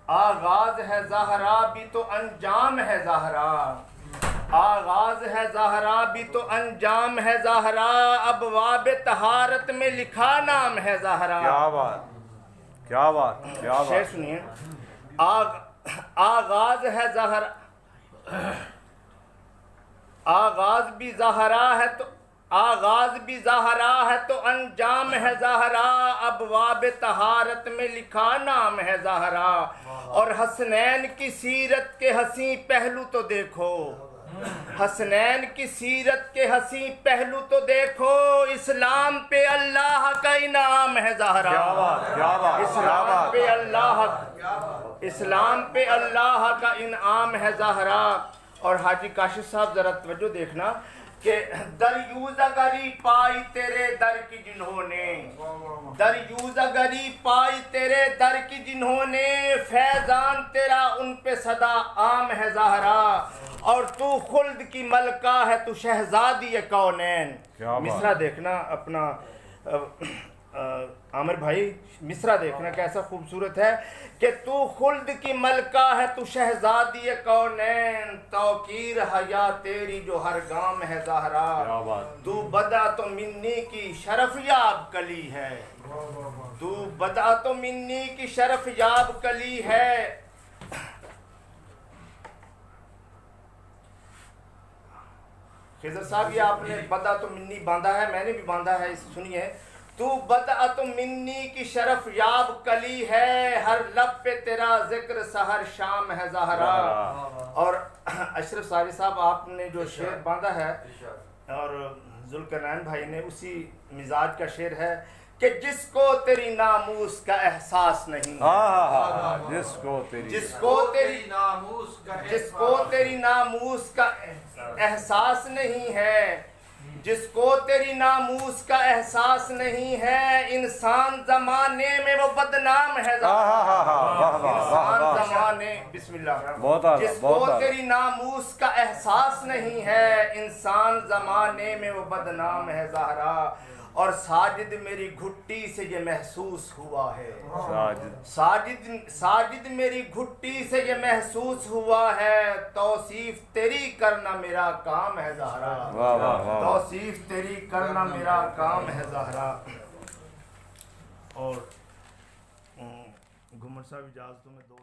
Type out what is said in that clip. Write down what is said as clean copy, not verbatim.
आगाज है ज़हरा भी तो अंजाम है ज़हरा, आगाज है ज़हरा भी तो अंजाम है ज़हरा, अबवाब तहारत में लिखा नाम है ज़हरा। क्या बात, क्या बात, क्या शेर बात। सुनिए। आगाज है ज़हरा, आगाज भी ज़हरा है तो आगाज भी ज़हरा है तो अंजाम है ज़हरा, अबवाब तहारत में लिखा नाम है ज़हरा। और हसनैन की सीरत के हसी पहलू तो देखो, हसनैन की सीरत के हसी पहलू तो देखो, इस्लाम पे अल्लाह का इनाम है ज़हरा। क्या बात, क्या बात, क्या इस्लाम बात। पे अल्लाह, इस्लाम पे अल्लाह का इनाम है ज़हरा। और हाजी काशिफ साहब जरा तवज्जो देखना कि दरयूज़गरी पाई तेरे दर की जिन्होंने, दरयूज़गरी पाई तेरे दर की जिन्होंने, फैजान तेरा उन पे सदा आम है ज़हरा। और तू खुल्द की मलका है, तू शहजादी है कौनैन। मिसरा देखना अपना आमिर भाई, मिसरा देखना कैसा खूबसूरत है कि तू खुल्द की मलका है, तू शहजादी कौनैन, तौकीर हया तेरी जो हर गाम है ज़हरा। तू बदा तो मिन्नी की शरफ याब कली है, तू बदा तो मिन्नी की शरफ याब कली है। खिज़र साहब ये आपने बदा तो मिन्नी बांधा है, मैंने भी बांधा है, इसे सुनिए। तू बदअत मिन्नी की शरफ याब कली है, हर लब पे तेरा जिक्र सहर शाम है ज़हरा। और अशरफ सारी साहब आपने जो शेर बांधा है और जुल्करनैन भाई ने, उसी मिजाज का शेर है कि जिसको तेरी नामूस का एहसास नहीं, जिसको तेरी, जिसको तेरी नामूस का, जिसको तेरी नामूस का एहसास नहीं है, जिसको तेरी नामूस का एहसास नहीं है, इंसान जमाने में वो बदनाम है। इंसान जमाने, बिस्मिल्लाह, जिसको तेरी नामूस का एहसास नहीं है, इंसान जमाने में वो बदनाम है ज़हरा। और साजिद मेरी घुट्टी से ये महसूस हुआ है, साजिद साजिद मेरी घुट्टी से ये महसूस हुआ है, तौसीफ तेरी करना मेरा काम है ज़हरा। तौसीफ तेरी करना मेरा काम है ज़हरा। और घुमर साहब इजाज़त में दो